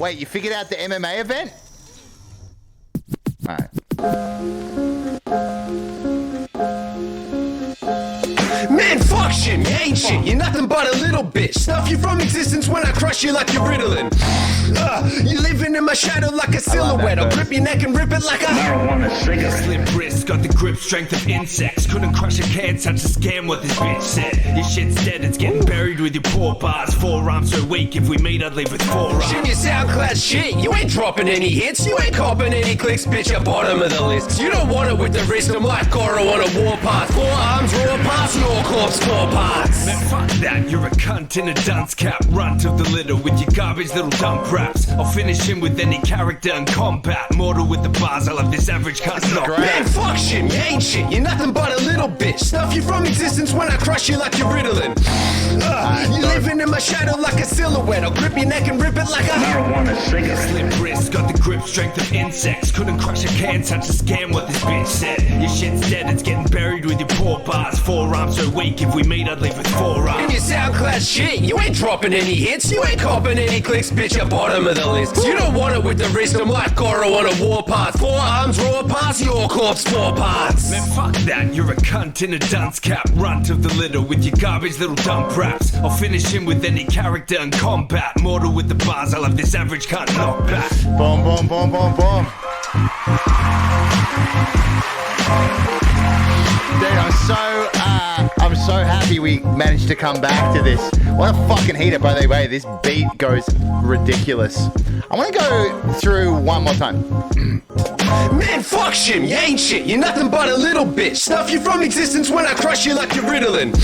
Wait, you figured out the MMA event? All right. Man, fuck shit, you ain't shit. You're nothing but a little bitch. Stuff you from existence when I crush you like you're Ritalin. You living in my shadow like a silhouette. I'll grip your neck and rip it like a marijuana cigarette. Slim wrist, got the grip strength of insects. Couldn't crush a can, such a scam what this bitch said. Your shit's dead, it's getting buried with your poor bars. Forearms are weak, if we meet I'd leave with forearms. Shim your SoundCloud shit, you ain't dropping any hits. You ain't copping any clicks, bitch, you're bottom of the list. You don't want it with the wrist, I'm like Goro on a warpath. 4 arms, raw parts, your corpse, 4 parts. Man, fuck that, you're a cunt in a dunce cap. Runt of the litter with your garbage little dump raps. I'll finish him with any character in combat. Mortal with the bars, I love this average cunt knock. Man, fuck shit, you ain't shit. You're nothing but a little bitch. Stuff you from existence when I crush you like you're Ritalin. You living in my shadow like a silhouette. I'll grip your neck and rip it like a marijuana cigarette. Slim wrist, got the grip strength of insects. Couldn't crush a can, such a scam what this bitch said. Your shit's dead, it's getting buried with your poor bars. Forearms are weak, if we meet I'd leave with forearms. In your SoundCloud shit, you ain't dropping any hits. You ain't copping any clicks, bitch, you're bottom of the list. You don't want it with the wrist, I'm like Goro on a warpath. 4 arms, raw parts, your corpse, 4 parts. Man, fuck that, you're a cunt in a dunce cap. Runt of the litter with your garbage little dump raps. I'll finish him with any character in combat. Mortal with the bars, I love this average cunt knock back. Boom, boom, boom, boom, boom. Dude, I'm so happy we managed to come back to this. What a fucking heater, by the way. This beat goes ridiculous. I want to go through one more time. Man, fuck shit, you ain't shit. You're nothing but a little bitch. Stuff you from existence when I crush you like you're Ritalin.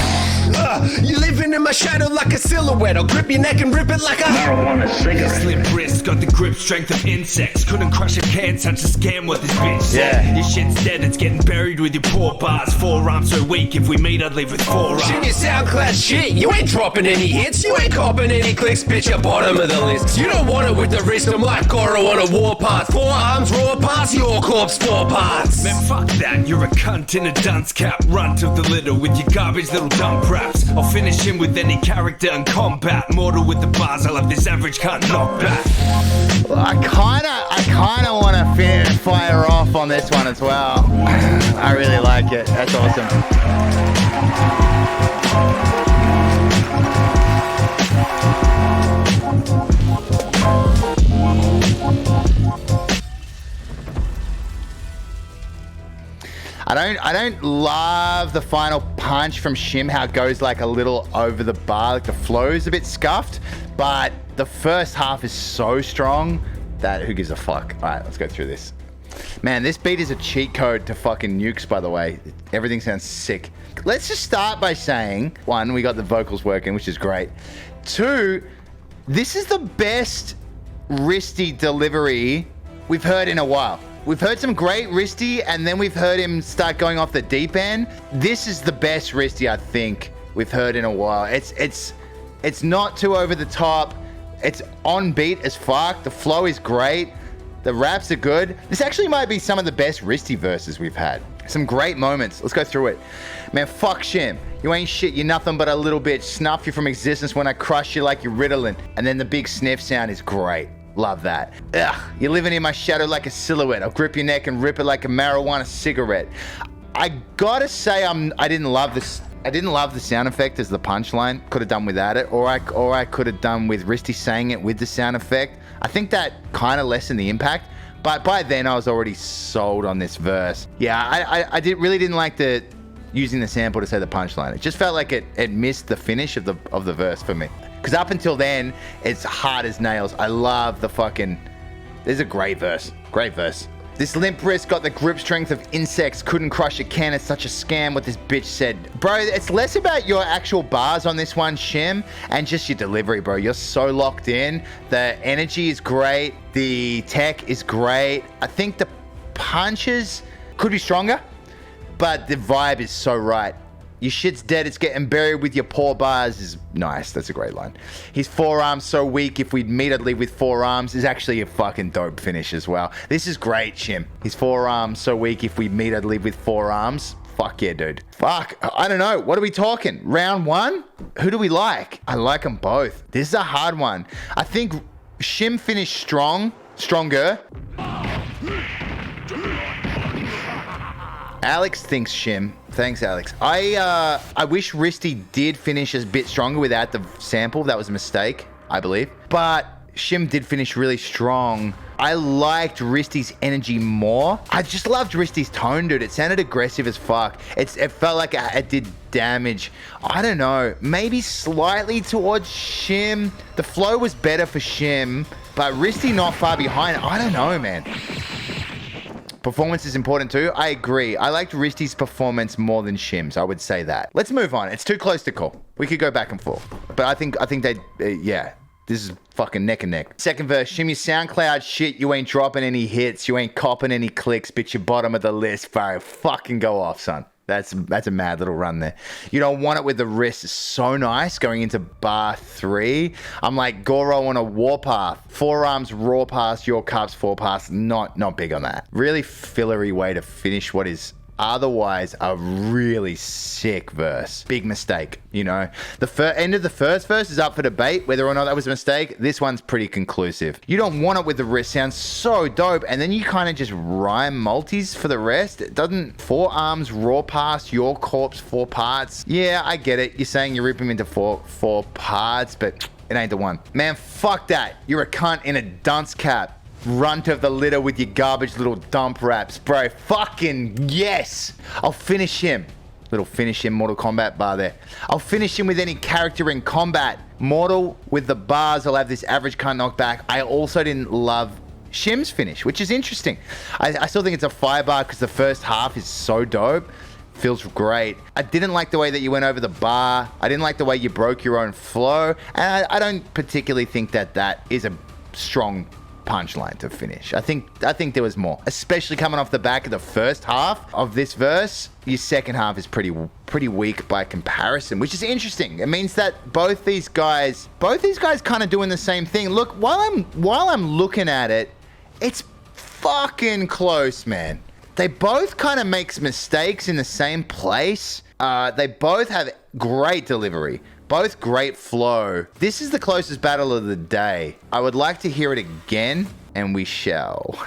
You living in my shadow like a silhouette. I'll grip your neck and rip it like a marijuana cigarette. Slim wrist, got the grip strength of insects. Couldn't crush a can, such a scam what this bitch said. Yeah. Your shit's dead, it's getting buried with your poor bars. Forearms are weak, if we meet I'd leave with forearms. Shim your SoundCloud shit, you ain't dropping any hits. You ain't copping any clicks, bitch, you're bottom of the list. You don't want it with the wrist, I'm like Goro on a warpath. 4 arms, raw parts, your corpse, 4 parts. Man, fuck that, you're a cunt in a dunce cap. Runt of the litter with your garbage little dump raps. I'll finish him with any character in combat. Mortal with the bars, I love this average cunt knock back. Well, I kinda want to fire off on this one as well. I really like it. That's awesome. I don't love the final punch from Shim, how it goes like a little over the bar, like the flow's a bit scuffed, but the first half is so strong that who gives a fuck. All right, let's go through this. Man, this beat is a cheat code to fucking nukes, by the way. Everything sounds sick. Let's just start by saying, 1, we got the vocals working, which is great. 2, this is the best WRISTY delivery we've heard in a while. We've heard some great WRISTY, and then we've heard him start going off the deep end. This is the best WRISTY I think we've heard in a while. It's not too over the top. It's on beat as fuck. The flow is great. The raps are good. This actually might be some of the best WRISTY verses we've had. Some great moments. Let's go through it. Man, fuck Shim. You ain't shit, you're nothing but a little bitch. Snuff you from existence when I crush you like you're Ritalin. And then the big sniff sound is great. Love that. Ugh, you're living in my shadow like a silhouette. I'll grip your neck and rip it like a marijuana cigarette. I gotta say, I didn't love this. I didn't love the sound effect as the punchline. Could have done without it, or I could have done with WRISTY saying it with the sound effect. I think that kind of lessened the impact. But by then, I was already sold on this verse. Yeah, I really didn't like using the sample to say the punchline. It just felt like it missed the finish of the verse for me. Because up until then, it's hard as nails. I love the fucking... This is a great verse. Great verse. This limp wrist got the grip strength of insects. Couldn't crush a can. It's such a scam what this bitch said. Bro, it's less about your actual bars on this one, Shim, and just your delivery, bro. You're so locked in. The energy is great. The tech is great. I think the punches could be stronger, but the vibe is so right. Your shit's dead, it's getting buried with your poor bars is nice. That's a great line. His forearms so weak, if we'd meet, I'd leave with forearms is actually a fucking dope finish as well. This is great, Shim. His forearms so weak, if we'd meet, I'd leave with forearms. Fuck yeah, dude. Fuck, I don't know. What are we talking? Round 1? Who do we like? I like them both. This is a hard one. I think Shim finished stronger. Alex thinks Shim. Thanks, Alex. I wish WRISTY did finish a bit stronger without the sample. That was a mistake, I believe. But Shim did finish really strong. I liked WRISTY's energy more. I just loved WRISTY's tone, dude. It sounded aggressive as fuck. It felt like it did damage. I don't know. Maybe slightly towards Shim. The flow was better for Shim, but WRISTY not far behind. I don't know, man. Performance is important too. I agree. I liked WRISTY's performance more than Shim's. I would say that. Let's move on. It's too close to call. We could go back and forth, but I think they, yeah. This is fucking neck and neck. Second verse, Shim, your SoundCloud shit. You ain't dropping any hits. You ain't copping any clicks, bitch. You're bottom of the list, bro. Fucking go off, son. That's a mad little run there. You don't want it with the wrist. It's so nice going into bar 3. I'm like Goro on a warpath. Forearms raw pass, your cups 4 pass. Not big on that. Really fillery way to finish what is otherwise a really sick verse. Big mistake, you know. The end of the first verse is up for debate whether or not that was a mistake. This one's pretty conclusive. You don't want it with the wrist. Sounds so dope. And then you kind of just rhyme multis for the rest. It doesn't. Forearms raw pass, your corpse 4 parts. Yeah, I get it. You're saying you rip him into four parts, but it ain't the one. Man, fuck that. You're a cunt in a dunce cap. Runt of the litter with your garbage little dump raps, bro. Fucking yes. I'll finish him. Little finish him Mortal Kombat bar there. I'll finish him with any character in combat. Mortal with the bars. I'll have this average cunt knockback. I also didn't love Shim's finish, which is interesting. I still think it's a fire bar because the first half is so dope. Feels great. I didn't like the way that you went over the bar. I didn't like the way you broke your own flow. And I don't particularly think that is a strong punchline to finish. I think there was more, especially coming off the back of the first half of this verse. Your second half is pretty weak by comparison, which is interesting. It means that both these guys kind of doing the same thing. Look, while I'm looking at it, it's fucking close, man. They both kind of make mistakes in the same place. They both have great delivery. Both great flow. This is the closest battle of the day. I would like to hear it again, and we shall.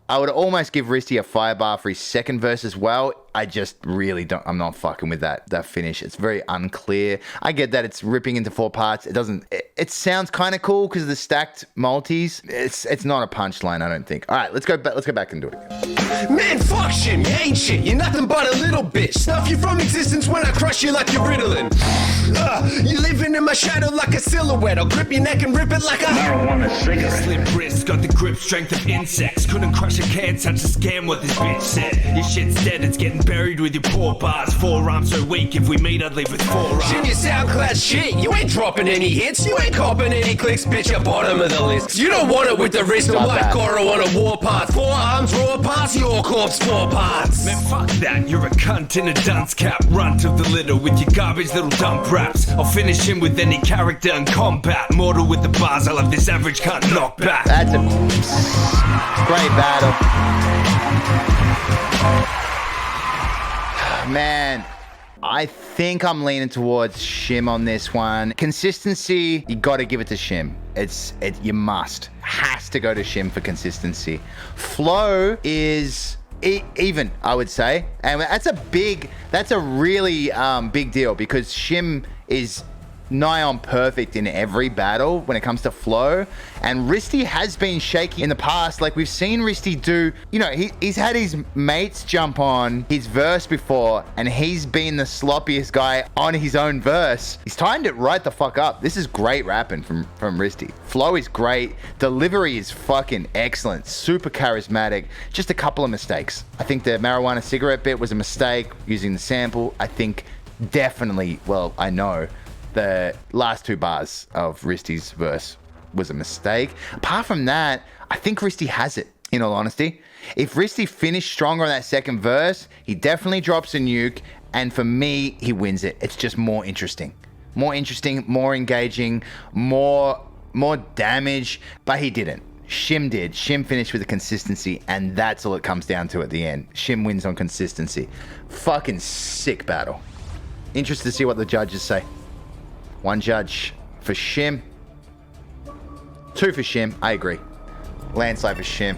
I would almost give WRISTY a fire bar for his second verse as well. I just really don't. I'm not fucking with that finish. It's very unclear. I get that it's ripping into 4 parts. It doesn't. It sounds kind of cool because of the stacked multis. It's not a punchline, I don't think. All right, let's go back and do it again. Man, fuck Shim, you ain't shit. You're nothing but a little bitch. Snuff you from existence when I crush you like you're Ritalin. You living in my shadow like a silhouette. I'll grip your neck and rip it like a marijuana cigarette. Slim wrist, got the grip strength of insects. Couldn't crush a can, such a scam what this bitch said. Your shit's dead, it's getting buried with your poor bars. Forearms so weak, if we meet I'd leave with 4 arms. Shim, your SoundCloud shit. You ain't dropping any hits. You ain't copping any clicks, bitch. You're bottom of the list. You don't want it with the wrist. I'm like Goro on a warpath. 4 arms raw pass, your corpse 4 parts. Man, fuck that, you're a cunt in a dunce cap. Runt of the litter with your garbage little dump raps. I'll finish him with any character in combat. Mortal with the bars, I'll have this average cunt knocked back. That's a great battle. Man, I think I'm leaning towards Shim on this one. Consistency, you got to give it to Shim. You must. Has to go to Shim for consistency. Flow is even, I would say. And that's a really big deal because Shim is nigh on perfect in every battle when it comes to flow, and WRISTY has been shaky in the past. Like we've seen WRISTY do, you know, he's had his mates jump on his verse before and he's been the sloppiest guy on his own verse. He's timed it right the fuck up. This is great rapping from WRISTY. Flow is great, delivery is fucking excellent, super charismatic. Just a couple of mistakes. I think the marijuana cigarette bit was a mistake using the sample. I think definitely, well, I know the last 2 bars of WRISTY's verse was a mistake. Apart from that, I think WRISTY has it, in all honesty. If WRISTY finished stronger on that second verse, he definitely drops a nuke, and for me, he wins it. It's just more interesting. More engaging, more damage, but he didn't. Shim did. Shim finished with a consistency, and that's all it comes down to at the end. Shim wins on consistency. Fucking sick battle. Interested to see what the judges say. 1 judge for Shim, 2 for Shim. I agree. Landslide for Shim.